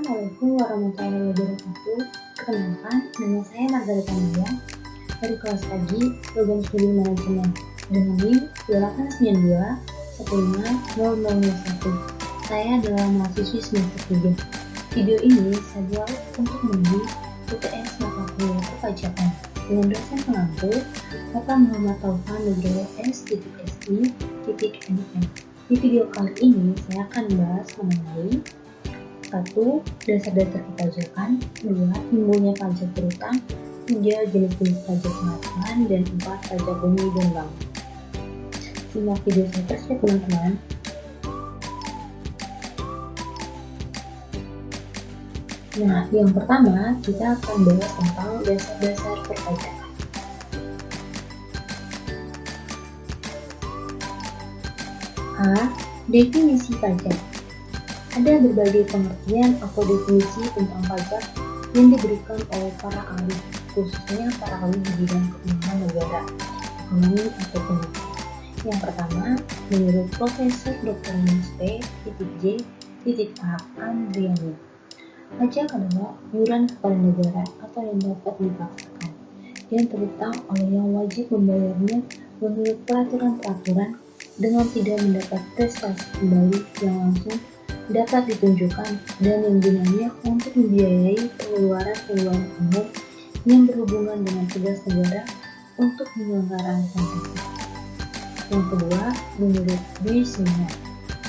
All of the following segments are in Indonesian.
Assalamualaikum warahmatullahi wabarakatuh. Perkenalkan, nama saya Margarita Maya dari kelas pagi Program Studi Manajemen dengan NIM 2892 Saya adalah mahasiswi semester 3. Video ini saya buat untuk menuju UTS mata kuliah perpajakan dengan dosen pengampu Bapak Muhammad Taufan Nugroho S.SI.MM. Di video kali ini saya akan membahas mengenai 1. Dasar-dasar perpajakan, 2. Timbulnya pajak berutang, 3. Jenis-jenis pajak penghasilan, dan 4. Pajak bumi dan bangun. Simak video saya tersebut teman-teman. Nah, yang pertama kita akan bahas tentang dasar-dasar perpajakan. A. Definisi pajak. Ada berbagai pengertian atau definisi tentang pajak yang diberikan oleh para ahli, khususnya para ahli di bidang keuangan negara, ekonomi atau pendidikan. Yang pertama, menurut Profesor Dr. J. Andriani, pajak adalah iuran kepada negara atau yang dapat dipaksakan, yang terutang oleh yang wajib membayarnya menurut peraturan-peraturan dengan tidak mendapat prestasi kembali yang langsung dapat ditunjukkan dan yang gunanya untuk membiayai pengeluaran umum yang berhubungan dengan tugas negara untuk penyelenggaraan konstitusi. Yang kedua, menurut Duisina,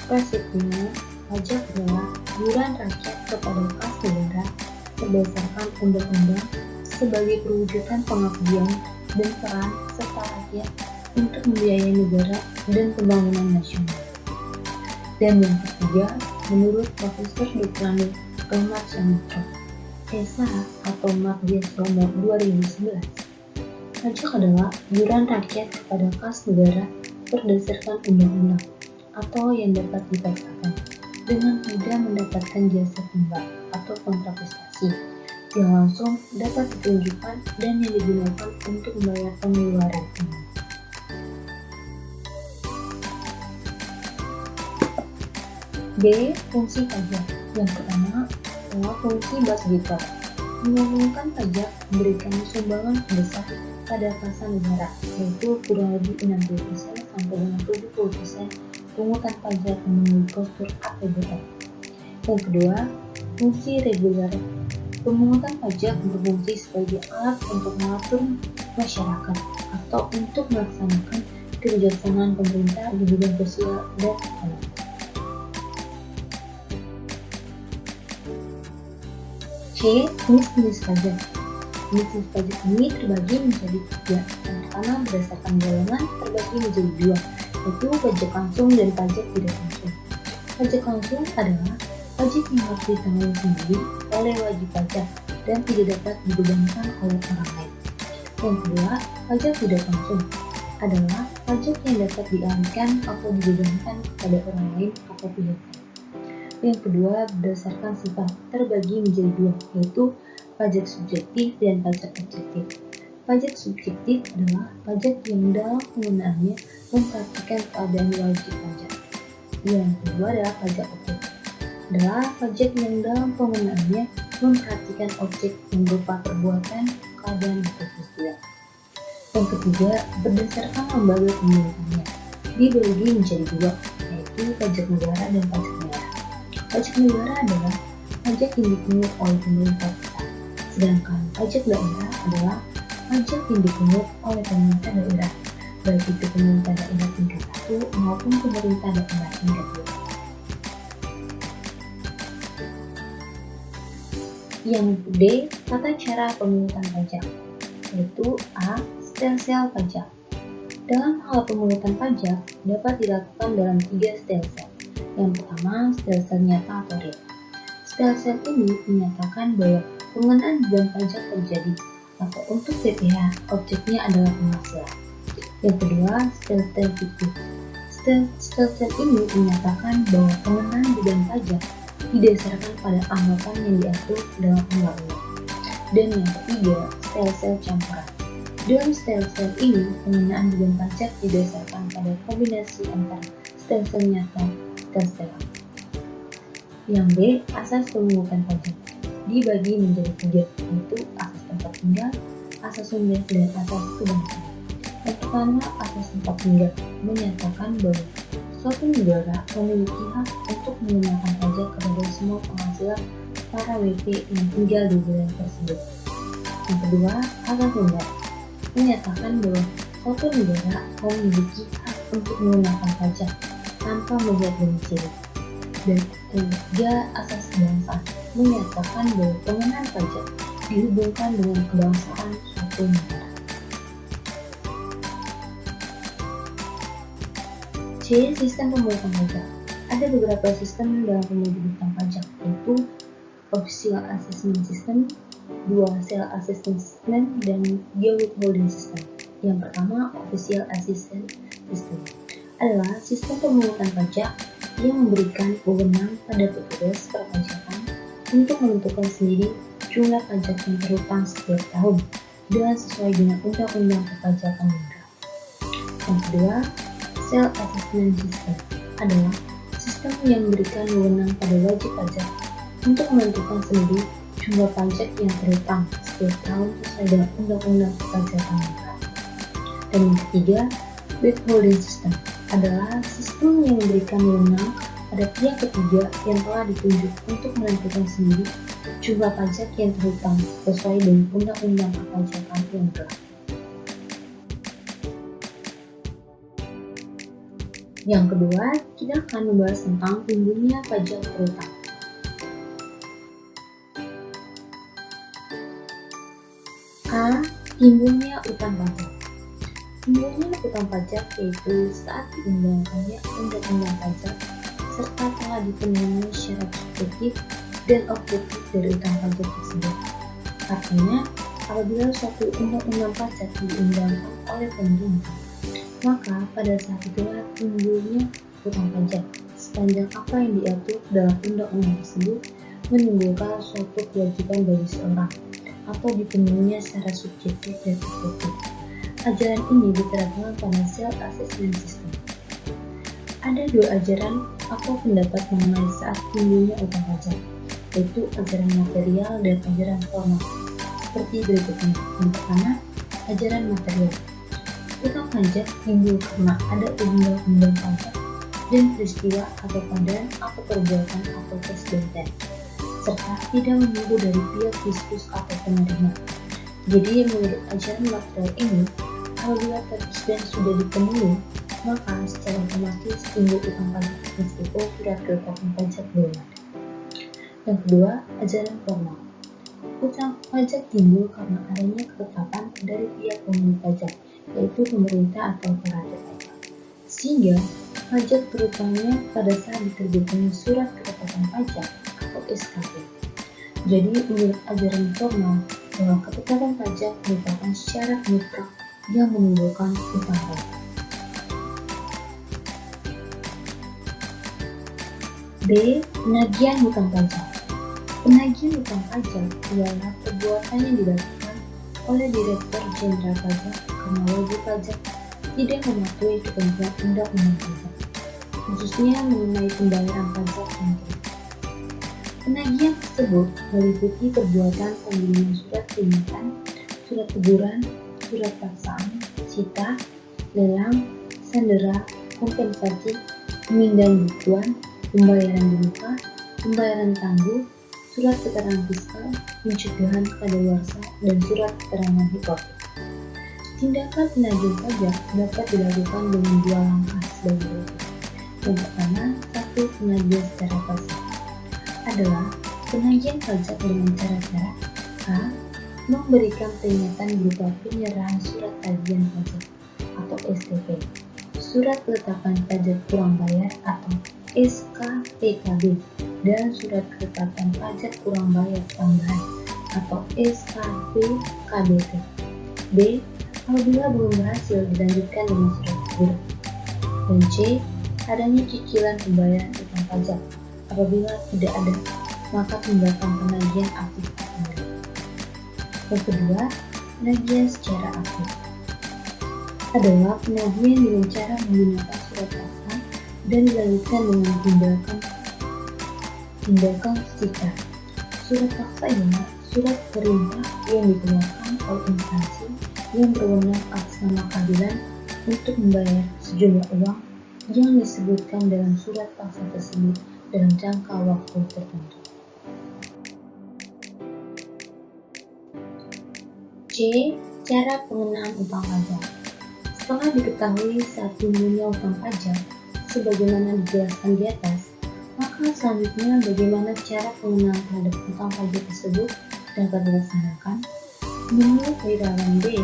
prinsipnya pajak adalah iuran rakyat kepada kas negara berdasarkan undang-undang sebagai perwujudan pengabdian dan peran serta rakyat untuk membiayai negara dan pembangunan nasional. Dan yang ketiga, menurut Profesor Dr. Ahmad Samitra, ESA atau Magdias Nomor 2011, pajak adalah iuran rakyat kepada kas negara berdasarkan undang-undang atau yang dapat dipaksakan dengan tidak mendapatkan jasa timbal atau kontraprestasi yang langsung dapat ditunjukkan dan yang digunakan untuk membayar pengeluaran umum. B. Fungsi pajak. Yang pertama adalah fungsi Basgito, mengumpulkan pajak memberikan sumbangan sebesar pada kas negara, yaitu kurang lebih 60% sampai dengan 70% pungutan pajak memenuhi postur APBN. Yang kedua, fungsi reguler. Pemungutan pajak berfungsi sebagai alat untuk mengatur masyarakat atau untuk melaksanakan kebijaksanaan pemerintah di bidang sosial dan ekonomi. C. Jenis-jenis pajak. Jenis pajak ini terbagi menjadi 3. Yang pertama berdasarkan golongan terbagi menjadi 2, yaitu pajak langsung dan pajak tidak langsung. Pajak langsung adalah pajak yang harus ditanggung sendiri oleh wajib pajak dan tidak dapat dibebankan oleh orang lain. Yang kedua, pajak tidak langsung adalah pajak yang dapat dialihkan atau dibebankan kepada orang lain atau pihak lain. Yang kedua, berdasarkan sifat terbagi menjadi 2, yaitu pajak subjektif dan pajak objektif. Pajak subjektif adalah pajak yang dalam penggunaannya memperhatikan keadaan wajib pajak. Yang kedua adalah pajak objektif, adalah pajak yang dalam penggunaannya memperhatikan objek yang berupa perbuatan, keadaan, atau peristiwa. Yang ketiga, berdasarkan lembaga pemungutannya dibagi menjadi 2, yaitu pajak negara dan pajak daerah. Pajak negara adalah pajak yang dipungut oleh pemerintah pusat, sedangkan pajak daerah adalah pajak yang dipungut oleh pemerintah daerah, baik itu pemerintah daerah tingkat 1 maupun pemerintah daerah tingkat 2. Yang D. Tata cara pemungutan pajak, yaitu A. Stelsel pajak. Dalam hal pemungutan pajak dapat dilakukan dalam 3 stelsel. Yang pertama, stelsel nyata atau real. Stelsel ini menyatakan bahwa pengenaan beban pajak terjadi, atau untuk PPh, objeknya adalah penghasilan. Yang kedua, stelsel fiktif. Stelsel ini menyatakan bahwa pengenaan beban pajak didasarkan pada anggapan yang diatur dalam undang-undang. Dan yang ketiga, stelsel campuran. Dalam stelsel ini, pengenaan beban pajak didasarkan pada kombinasi antara stelsel nyata dan stelsel. Yang B, asas pemungutan pajak dibagi menjadi 3, yaitu asas tempat tinggal, asas sumber, dan asas kebangsaan. Yang pertama, asas tempat tinggal menyatakan bahwa suatu negara memiliki hak untuk mengenakan pajak kepada semua penghasilan para WP yang tinggal di wilayah tersebut. Yang kedua, asas sumber menyatakan bahwa suatu negara memiliki hak untuk mengenakan pajak tanpa melihat domisili. Dan yang ketiga, asas kebangsaan menyatakan bahwa pengenaan pajak dihubungkan dengan kebangsaan suatu negara. C. Sistem pemungutan pajak. Ada beberapa sistem dalam pemungutan pajak, yaitu Official Assessment System, Dual Sale Assessment System, dan Withholding System. Yang pertama, Official Assessment System adalah sistem pemungutan pajak yang memberikan wewenang pada petugas perpajakan untuk menentukan sendiri jumlah pajak yang terhutang setiap tahun dengan sesuai dengan undang-undang perpajakan negara. Yang kedua, Self Assessment System adalah sistem yang memberikan wewenang pada wajib pajak untuk menentukan sendiri jumlah pajak yang terhutang setiap tahun sesuai dengan undang-undang perpajakan negara. Dan yang ketiga, Withholding System adalah sistem yang memberikan wewenang pada pihak ketiga yang telah ditunjuk untuk menentukan sendiri jumlah pajak yang terhutang sesuai dengan undang-undang perpajakan negara. Yang kedua, kita akan membahas tentang timbulnya pajak terhutang. A. Timbulnya utang pajak. Timbulnya utang pajak yaitu saat diundangkannya undang-undang pajak serta telah dipenuhi syarat subjektif dan objektif dari utang pajak tersebut. Artinya, apabila suatu undang-undang pajak diundangkan oleh pemerintah, maka pada saat itulah timbulnya utang pajak sepanjang apa yang diatur dalam undang-undang tersebut menimbulkan suatu kewajiban bagi seorang atau dipenuhinya secara subjektif dan objektif. Ajaran ini diterapkan pada Self Assessment System. Ada dua ajaran atau pendapat mengenai saat timbulnya utang pajak, yaitu ajaran material dan ajaran formal. Seperti berikutnya. Yang pertama, ajaran material. Utang pajak timbul karena ada undang-undang pajak dan peristiwa atau keadaan atau perbuatan atau presiden, serta tidak menunggu dari pihak fiskus atau penerima. Jadi menurut ajaran material ini, apabila presiden sudah dipenuhi, maka secara otomatis timbul utang pajak meskipun surat ketetapan pajak belum ada. Yang kedua, ajaran formal. Utang pajak timbul karena adanya ketetapan dari pihak pemungut pajak, yaitu pemerintah atau peraja pajak, sehingga pajak terutangnya pada saat diterbitkan surat ketetapan pajak atau SKP. Jadi menurut ajaran formal bahwa ketetapan pajak merupakan syarat mutlak yang menimbulkan utang pajak. B. Penagihan hutang pajak. Penagihan hutang pajak ialah perbuatan yang dilakukan oleh Direktur Jenderal Pajak karena wajib pajak tidak mematuhi ketentuan undang-undang pajak, khususnya mengenai pembayaran pajak yang telah. Penagihan tersebut meliputi perbuatan pembelian surat peringatan, surat teguran, surat paksaan, sita, lelang, sandera, kompensasi, pemindahan bukuan, pembayaran dimuka, pembayaran tangguh, surat keterangan fiskal, pencegahan kadaluarsa, dan surat keterangan hipotek. Tindakan penagihan pajak dapat dilakukan dengan dua langkah sebagai berikut. Yang pertama, satu penagihan secara pasif adalah penagihan pajak dengan cara-cara A. Memberikan peringatan berupa penyerahan surat tagihan pajak atau STP, surat ketetapan pajak kurang bayar atau SKPKB, dan surat ketetapan pajak kurang bayar tambahan atau SKPKBT. B. Apabila belum berhasil dilanjutkan dengan surat teguran. Dan C. Adanya cicilan pembayaran utang pajak. Apabila tidak ada, maka tindakan penagihan aktif kembali. Yang kedua, penagihan secara aktif adalah penagihan dengan cara menggunakan surat paksaan dan dilanjutkan dengan tindakan Tindakan fisika. Surat paksa ialah surat perintah yang dikeluarkan oleh instansi yang berwenang atas nama keadilan untuk membayar sejumlah uang yang disebutkan dalam surat paksa tersebut dalam jangka waktu tertentu. C. Cara pengenaan utang pajak. Setelah diketahui saat timbulnya utang pajak, sebagaimana dijelaskan di atas, maka selanjutnya bagaimana cara pengenaan terhadap utang pajak tersebut dapat dilaksanakan. Menurut Wirawan B.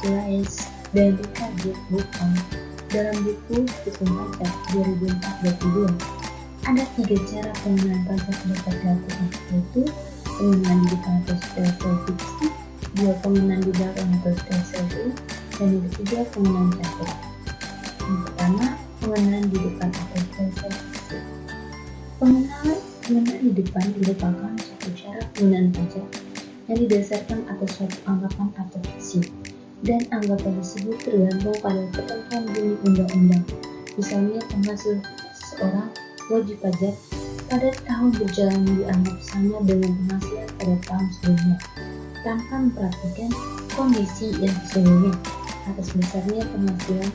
Lais dan DKJ Bukang dalam buku Hitung Pajak 2004-2022, ada 3 cara pengenaan pajak dapat dilakukan, yaitu pengenaan di depan atau stelsel fiksi, 2 pengenaan di belakang atau stelsel fiksi, dan yang ketiga pengenaan campuran. Yang pertama, pengenaan di depan atau stelsel fiksi. Pengenaan di depan merupakan suatu cara pengenaan pajak yang didasarkan atas suatu anggapan atau fiksi, dan anggapan tersebut tergantung pada ketentuan bunyi undang-undang. Misalnya, penghasil seseorang wajib pajak pada tahun berjalan dianggap sama dengan penghasilan pada tahun sebelumnya, tanpa memperhatikan kondisi yang sesungguhnya. Atas dasarnya penghasilan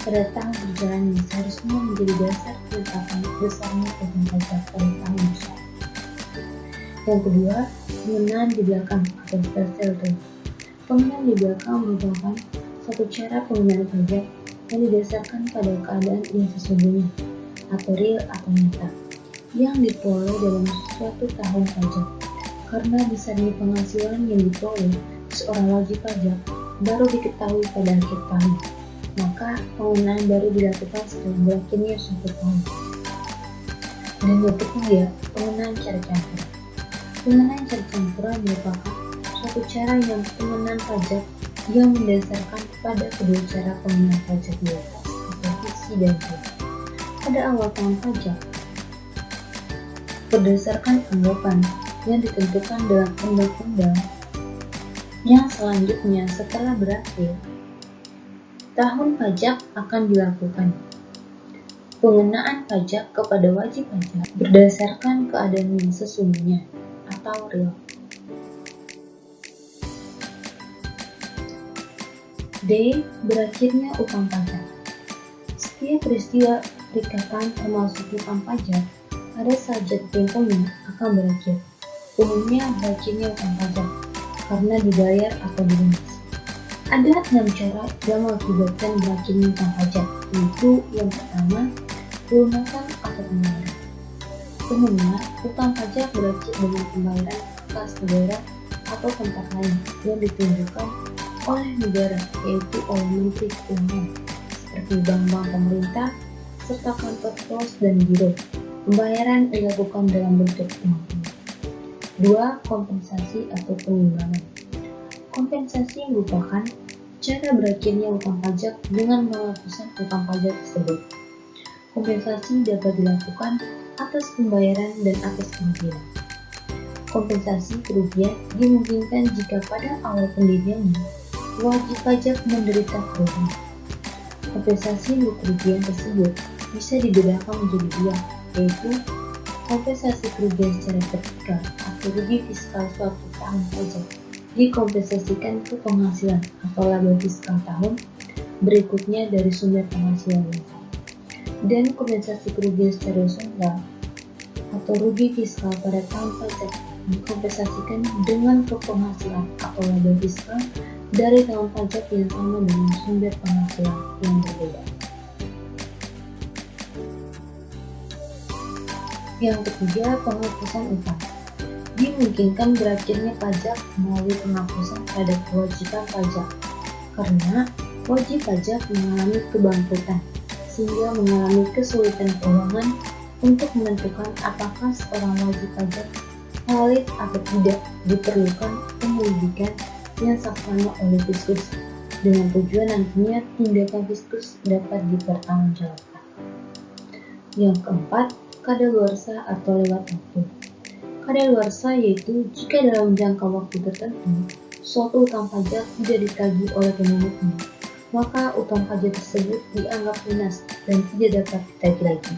pada tahun berjalan yang seharusnya menjadi dasar penetapan besarnya utang pajak pada tahun berjalan. Yang kedua, pengenaan di belakang atau stelsel fiksi. Pengenaan di belakang merupakan suatu cara pengenaan pajak yang didasarkan pada keadaan yang sesungguhnya atau real atau nyata yang diperoleh dalam suatu tahun pajak. Karena besarnya penghasilan yang diperoleh seorang wajib pajak baru diketahui pada akhir tahun, maka pengenaan baru dilakukan setelah berakhirnya suatu tahun. Dan yang ketiga, pengenaan cara campuran. Pengenaan cara campuran merupakan suatu cara yang pengenaan pajak yang mendasarkan pada kedua cara pengenaan pajak di atas atau fiksi dan real. Pada awal tahun pajak, berdasarkan anggapan yang ditentukan dalam undang-undang, yang selanjutnya setelah berakhir tahun pajak akan dilakukan pengenaan pajak kepada wajib pajak berdasarkan keadaan yang sesungguhnya atau real. D. Berakhirnya utang pajak. Setiap peristiwa perikatan termasuk utang pajak pada saat jatuh temponya akan berakhir. Umumnya berakhirnya utang pajak karena dibayar atau dilunasi. Ada 6 cara yang mengakibatkan berakhirnya utang pajak, yaitu yang pertama, pelunasan atau pembayaran. Umumnya, utang pajak berakhir dengan pembayaran kas negara atau tempat lain yang ditunjukkan oleh negara, yaitu oleh Menteri Keuangan, seperti bank-bank pemerintah, serta kantor pos dan biro. Pembayaran dilakukan dalam bentuk uang. 2. Kompensasi atau pengimbangan. Kompensasi merupakan cara berakhirnya utang pajak dengan penghapusan utang pajak tersebut. Kompensasi dapat dilakukan atas pembayaran dan atas kerugian. Kompensasi kerugian dimungkinkan jika pada awal pendiriannya wajib pajak menderita kerugian. Kompensasi untuk kerugian tersebut bisa dibedakan menjadi 2, yaitu kompensasi kerugian secara vertikal atau rugi fiskal suatu tahun pajak dikompensasikan ke penghasilan atau laba fiskal tahun berikutnya dari sumber penghasilan yang sama. Dan kompensasi kerugian secara horizontal atau rugi fiskal pada tahun pajak dikompensasikan dengan ke penghasilan atau laba fiskal dari tahun pajak yang sama dengan sumber penghasilan yang berbeda. Yang ketiga, penghapusan utang. Dimungkinkan berakhirnya pajak melalui penghapusan terhadap kewajiban pajak karena wajib pajak mengalami kebangkrutan sehingga mengalami kesulitan keuangan untuk menentukan apakah seorang wajib pajak valid atau tidak. Diperlukan penyelidikan yang saksama oleh Fiskus dengan tujuan nantinya tindakan Fiskus dapat dipertanggungjawabkan. Yang keempat, kadaluarsa atau lewat waktu. Kadaluarsa yaitu jika dalam jangka waktu tertentu suatu utang pajak tidak ditagih oleh pemungutnya, maka utang pajak tersebut dianggap lunas dan tidak dapat ditagih lagi.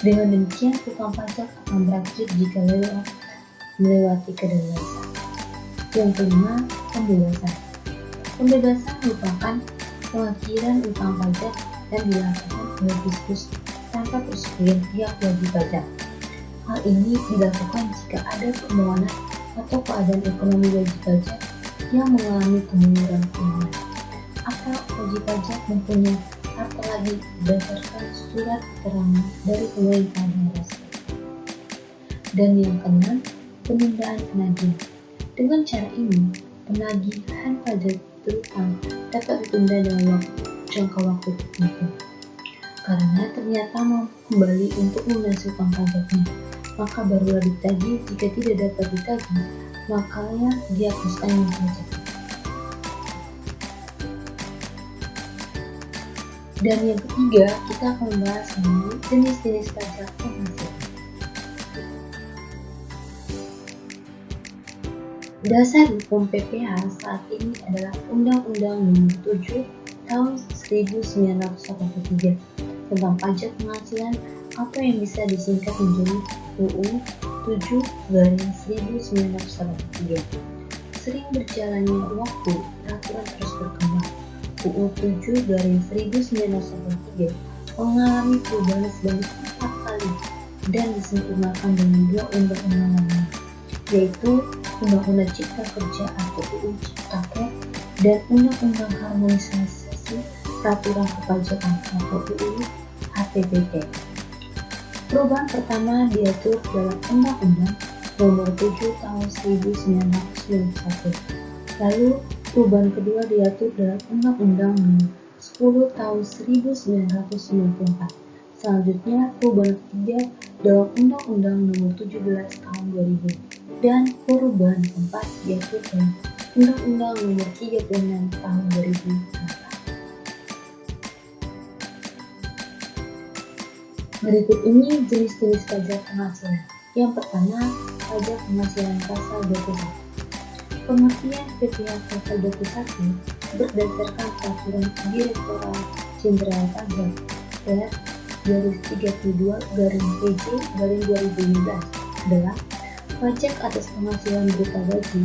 Dengan demikian, tukang pajak akan berakhir jika melewati kedaluarsa. Yang kelima, pembebasan. Pembebasan merupakan pengakhiran utang pajak yang dilakukan oleh bisnis tanpa persetujuan pihak wajib pajak. Hal ini dilakukan jika ada permohonan atau keadaan ekonomi wajib pajak yang mengalami kemunduran keuangan, atau wajib pajak mempunyai harta lagi berdasarkan surat keterangan dari pemerintah daerah. Dan yang keenam, penundaan penagihan. Dengan cara ini, penagihan pajak berutang dapat ditunda dalam jangka waktu tertentu. Karena ternyata mau kembali untuk melunasi utang pajaknya, maka barulah ditagih. Jika tidak dapat ditagih, makanya dihapuskan pajak. Dan yang ketiga, kita akan membahas mengenai jenis-jenis pajak penghasilan. Dasar hukum PPh saat ini adalah Undang-Undang Nomor 7 Tahun 1983 tentang pajak penghasilan atau yang bisa disingkat menjadi UU 7/1983. Sering berjalannya waktu, peraturan terus berkembang. UU 7/1983 mengalami perubahan sebanyak 4 kali dan disempurnakan dengan 2 undang-undang lainnya, yaitu Undang-Undang Cipta Kerja atau UU Ciptaker dan Undang-Undang Harmonisasi Peraturan Perpajakan atau UU HPPT. Perubahan pertama diatur dalam Undang-Undang Nomor 7 Tahun 1991. Lalu perubahan kedua diatur dalam Undang-Undang Nomor 10 Tahun 1994. Selanjutnya perubahan ketiga dalam Undang-Undang Nomor 17 Tahun 2000. Dan perubahan keempat diatur dalam Undang-Undang Nomor 36 Tahun 2004. Berikut ini jenis-jenis pajak penghasilan. Yang pertama, pajak penghasilan pasal 21. Pengertian PPh pasal 21 berdasarkan peraturan Direktorat Jenderal Pajak R-32/PJ/2015 adalah pajak atas penghasilan berupa gaji,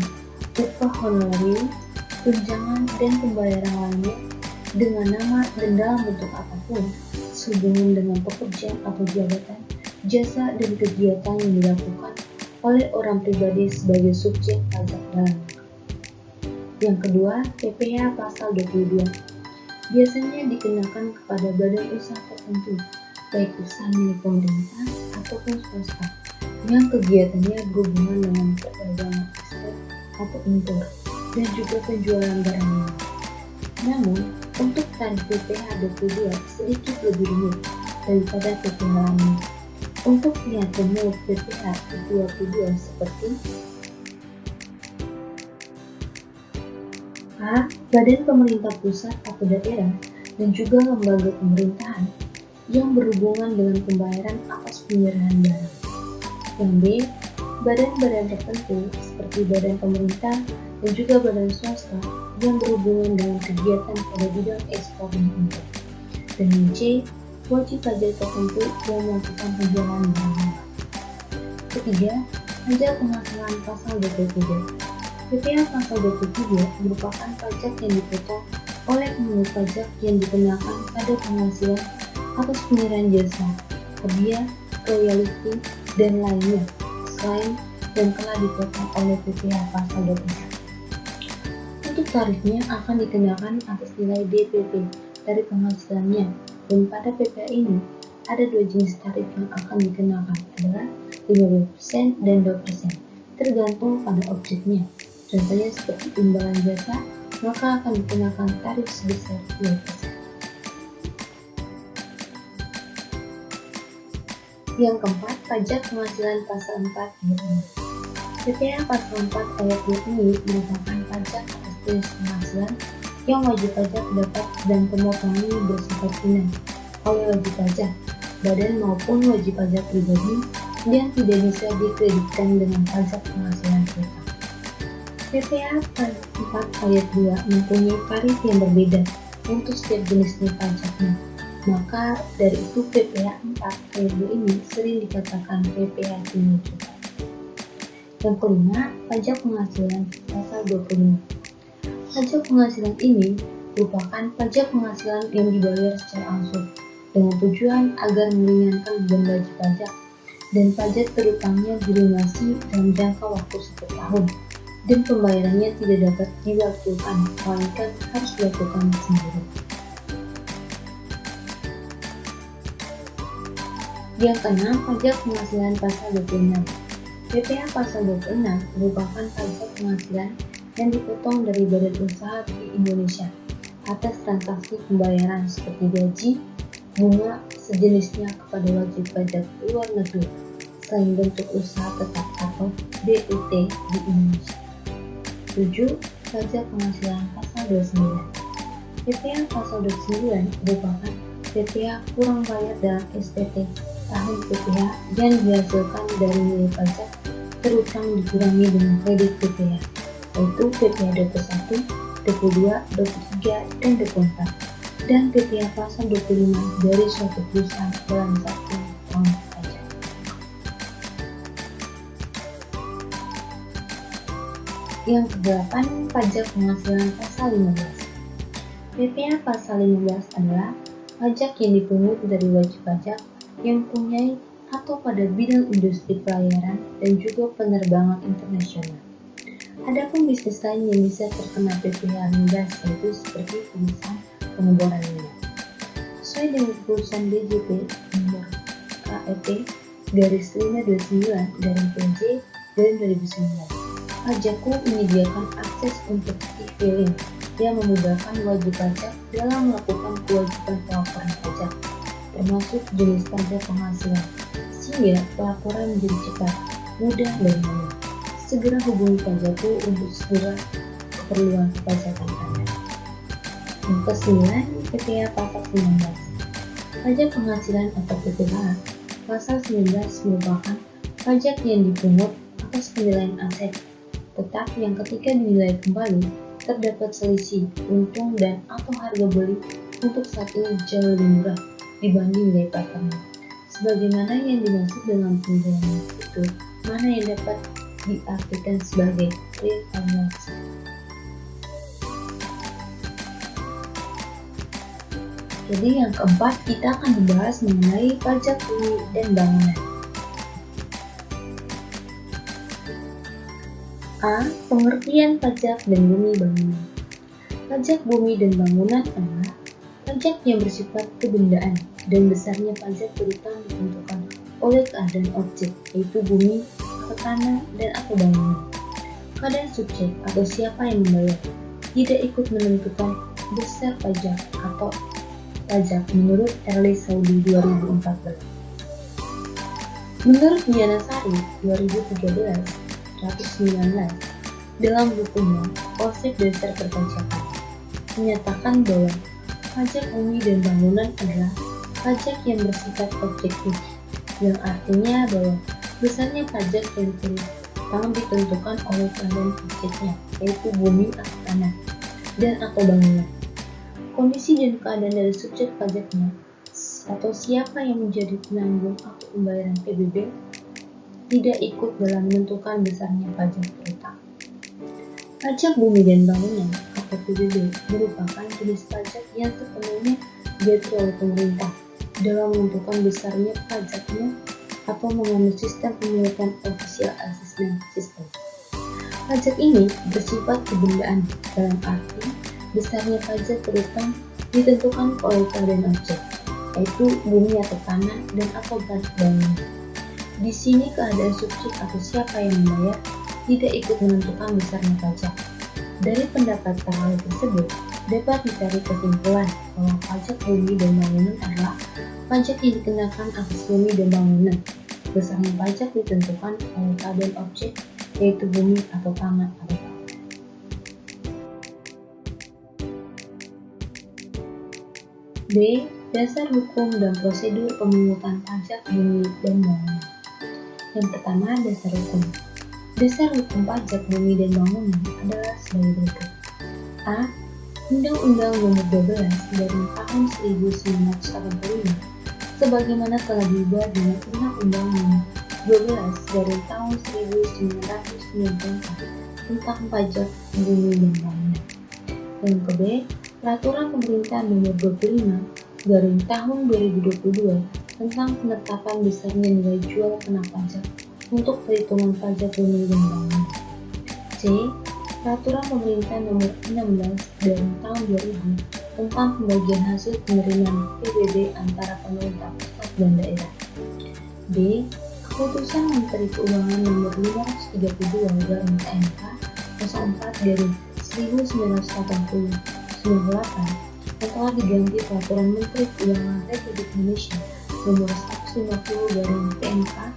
upah honorarium, tunjangan, dan pembayaran lainnya dengan nama dan dalam bentuk apapun sehubungan dengan pekerjaan atau jabatan, jasa, dan kegiatan yang dilakukan oleh orang pribadi sebagai subjek pajak dalam negeri. Yang kedua, PPh pasal 22 biasanya dikenakan kepada badan usaha tertentu, baik usaha milik pemerintah ataupun swasta, yang kegiatannya berhubungan dengan perdagangan ekspor atau impor dan juga penjualan barang lain. Namun, untuk tarif PPh 22 sedikit lebih rumit daripada PPh lainnya. Untuk lihat umum PPh 22 seperti A. Badan pemerintah pusat atau daerah dan juga lembaga pemerintahan yang berhubungan dengan pembayaran atas penyerahan barang. Yang B. Badan-badan tertentu seperti badan pemerintah dan juga badan swasta yang berhubungan dengan kegiatan pada bidang ekspor dan impor. Dan yang C. Wajib pajak tertentu yang melakukan penjualan barang mewah. Ketiga, pajak penghasilan pasal 23. PPh pasal 23 merupakan pajak yang dipotong oleh pemungut pajak yang dikenakan pada penghasilan atas penyerahan jasa, hadiah, royalti, dan lainnya selain yang telah dipotong oleh PPh pasal 21. Untuk tarifnya akan dikenakan atas nilai DPP dari penghasilannya, dan pada PPh ini ada 2 jenis tarif yang akan dikenakan adalah 15% dan 2%, tergantung pada objeknya. Contohnya seperti imbalan jasa, maka akan dikenakan tarif sebesar 2%. Yang keempat, pajak penghasilan pasal 4 ayat 6. PPh pasal 4 ayat 2 ini merupakan pajak atas jenis penghasilan yang wajib pajak dapat dan pemotongan ini bersifat ringan oleh wajib pajak, badan maupun wajib pajak pribadi yang tidak bisa dikreditkan dengan pajak penghasilan tetap. PPh pasal 4 ayat 2 mempunyai tarif yang berbeda untuk setiap jenisnya pajaknya. Maka dari itu PPh 4 ayat 2 ini sering dikatakan PPh signifikan. Yang kelima, pajak penghasilan pasal 25. Pajak penghasilan ini merupakan pajak penghasilan yang dibayar secara langsung dengan tujuan agar meringankan beban wajib pajak, dan pajak terutangnya dilunasi dalam jangka waktu 1 tahun, dan pembayarannya tidak dapat diwakilkan, melainkan harus dilakukan sendiri. Yang keenam, pajak penghasilan pasal 26. PPh pasal 26 merupakan pajak penghasilan yang dipotong dari badan usaha di Indonesia atas transaksi pembayaran seperti gaji, bunga, sejenisnya kepada wajib pajak luar negeri selain bentuk usaha tetap atau BUT di Indonesia. 7. Pajak penghasilan pasal 29. PPh pasal 29 merupakan PPh kurang bayar dalam SPT tahun PPh yang dihasilkan dari nilai pajak terutang dikurangi dengan kredit PPh, yaitu PPh 21, 22, 23, dan 24, dan PPh pasal 25 dari suatu perusahaan dalam 1 tahun pajak. Yang kedelapan, pajak penghasilan pasal 15. PPh pasal 15 adalah pajak yang dipungut dari wajib pajak yang punya atau pada bidang industri pelayaran dan juga penerbangan internasional. Adapun bisnis lain yang bisa terkena PPh 15 yaitu seperti perusahaan pengeboran minyak. Sesuai dengan keputusan DJP nomor KEP garis 529 garing PJ garing 2019, Pajakku menyediakan akses untuk e-filing yang memudahkan wajib pajak dalam melakukan kewajiban pelaporan pajak, termasuk jenis pajak penghasilan, sehingga pelaporan menjadi cepat, mudah, dan nyaman. Segera hubungi Pajakku untuk segera keperluan kepajakan Anda. Yang ke-9, PPh pasal 19. Pajak penghasilan atau PPh pasal 19 merupakan pajak yang dipungut atas penilaian aset, tetap yang ketika dinilai kembali terdapat selisih untung dan atau harga beli untuk saat ini jauh lebih murah dibanding nilai pasarnya. Sebagaimana yang dimaksud dengan penilaian itu, mana yang dapat diartikan sebagai revaluasi. Jadi yang keempat, kita akan membahas mengenai pajak bumi dan bangunan. A. Pengertian pajak dan bumi bangunan. Pajak bumi dan bangunan adalah pajak yang bersifat kebendaan dan besarnya pajak berutang ditentukan oleh keadaan objek, yaitu bumi, atau tanah, dan atau bangunan. Keadaan subjek atau siapa yang membayar tidak ikut menentukan besar pajak atau pajak menurut RL Saudi 2014. Menurut Diana Sari 2013 119 dalam bukunya Konsep Dasar Perpajakan menyatakan bahwa pajak bumi dan bangunan adalah pajak yang bersifat objektif, yang artinya bahwa besarnya pajak yang terutama ditentukan oleh keadaan objeknya, yaitu bumi atau tanah, dan atau bangunan. Kondisi dan keadaan dari subjek pajaknya atau siapa yang menjadi penanggung atau pembayaran PBB tidak ikut dalam menentukan besarnya pajak berutang. Pajak bumi dan bangunan atau PBB merupakan jenis pajak yang sepenuhnya diatur oleh pemerintah dalam menentukan besarnya pajaknya atau menganut sistem pemungutan official assessment system. Pajak ini bersifat kebendaan dalam arti besarnya pajak berutang ditentukan oleh keadaan objek, yaitu bumi atau tanah dan atau bangunan. Di sini keadaan subjek atau siapa yang membayar tidak ikut menentukan besarnya pajak. Dari pendapat para ahli tersebut, dapat ditarik kesimpulan bahwa pajak bumi dan bangunan adalah pajak yang dikenakan atas bumi dan bangunan. Besarnya pajak ditentukan oleh keadaan objek, yaitu bumi atau tanah atau bangunan. B. Dasar hukum dan prosedur pemungutan pajak bumi dan bangunan. Yang pertama, dasar hukum. Dasar hukum pajak bumi dan bangunan adalah sebagai berikut. A. Undang-Undang Nomor 12 dari tahun 1985 sebagaimana telah diubah dengan Undang-Undang Nomor 12 dari tahun 1994 tentang pajak bumi dan bangunan. Yang ke B, Peraturan Pemerintah Nomor 25 dari tahun 2022 tentang penetapan besarnya nilai jual kena pajak untuk perhitungan pajak bumi dan bangunan. C. Peraturan Pemerintah Nomor 16 dari tahun 2000 tentang pembagian hasil penerimaan PBB antara pemerintah pusat dan daerah. D. Keputusan Menteri Keuangan Nomor 532 garing PMK 04/1988 yang telah diganti Peraturan Menteri Keuangan Republik Indonesia Nomor 150 garing PMK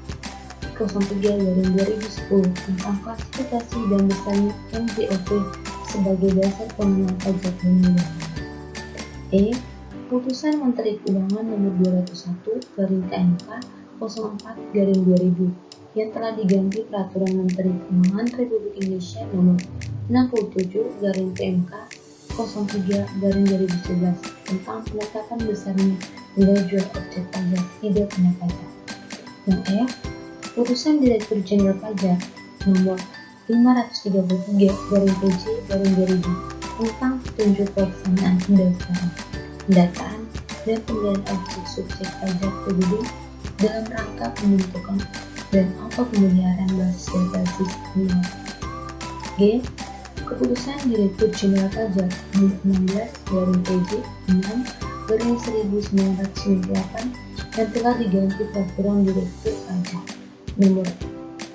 03/2010 tentang klasifikasi dan besarnya NBOP sebagai dasar pengenaan pajak bumi dan bangunan. E. Keputusan Menteri Keuangan Nomor 201 garing KMK 04/2000 yang telah diganti Peraturan Menteri Keuangan Republik Indonesia Nomor 67 garing PMK 03/2011 tentang penetapan besarnya nilai jual objek pajak tidak kena pajak. Yang F. Keputusan Direktur Jenderal Pajak Nomor 533/PJ/2000 tentang petunjuk pelaksanaan pendaftaran, pendataan, dan pemberian objek-subjek pajak PBB dalam rangka pembentukan dan pemeliharaan basis data sistem. G. Keputusan Direktur Jenderal Pajak Nomor 16/PJ 6/1998 yang telah diganti Peraturan Direktur Pajak Nomor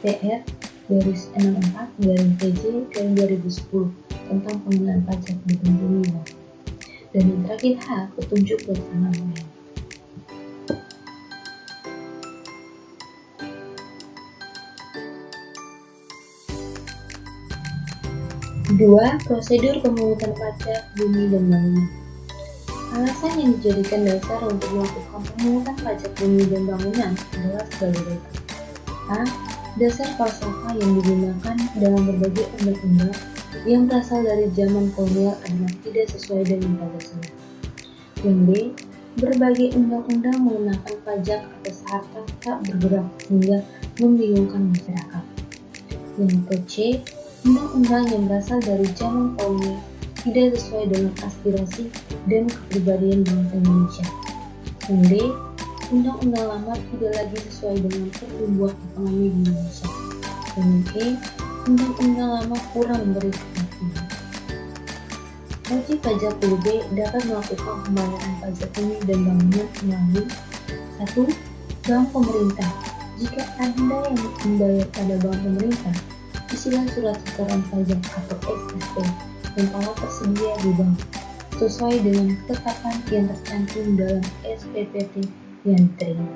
PR-64/PJ-2010 tentang pengenaan pajak bidang bumi. Dan yang terakhir H. Petunjuk pelaksanaan lain. 2. Prosedur pemungutan pajak bumi dan bangunan. Alasan yang dijadikan dasar untuk melakukan pemungutan pajak bumi dan bangunan adalah sebagai berikut. A. Dasar falsafah yang digunakan dalam berbagai undang-undang yang berasal dari zaman kolonial adalah tidak sesuai dengan Pancasila. Yang B. Berbagai undang-undang mengenakan pajak atas harta tak bergerak sehingga membingungkan masyarakat. Yang C. Undang-undang yang berasal dari zaman kolonial tidak sesuai dengan aspirasi dan kepribadian bangsa Indonesia. Yang D. Undang-undang lama tidak lagi sesuai dengan pertumbuhan ekonomi di Indonesia. Dan yang E. Undang-undang lama kurang memberi kepastian. Wajib pajak PBB dapat melakukan pembayaran pajak bumi dan bangunan melalui 1. Bank pemerintah. Jika Anda yang membayar pada bank pemerintah, isilah surat setoran pajak atau SSP yang telah tersedia di bank sesuai dengan ketetapan yang tercantum dalam SPPT yang diterima.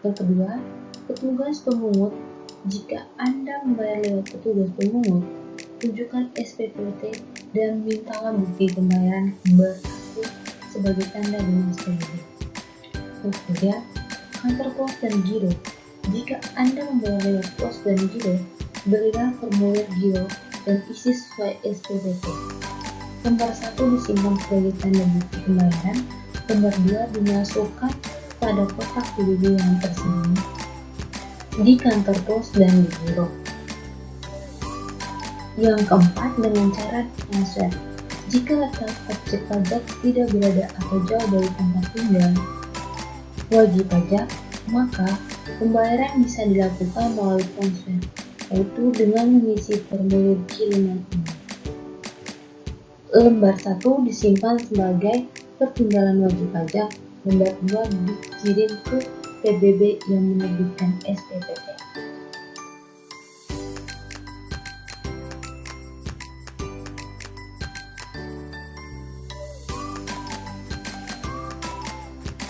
Yang kedua, petugas pemungut. Jika Anda membayar lewat petugas pemungut, tunjukkan SPPT dan mintalah bukti pembayaran berasli sebagai tanda lunas PBB. Yang ketiga, kantor pos dan giro. Jika Anda membayar lewat pos dan giro, berilah formulir giro dan isi sesuai SPPT. Lembar 1 disimpan sebagai tanda bukti pembayaran, lembar 2 dimasukkan pada kotak PBB yang tersedia di kantor pos dan di giro. Yang keempat, dengan cara transfer. Jika letak objek pajak tidak berada atau jauh dari tempat tinggal wajib pajak, maka pembayaran bisa dilakukan melalui transfer, yaitu dengan mengisi formulir kiriman ini. Lembar 1 disimpan sebagai pertinggalan wajib pajak, lembar 2 dikirim ke PBB yang menerbitkan SPPT.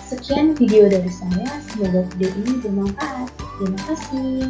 Sekian video dari saya, semoga video ini bermanfaat. Terima kasih.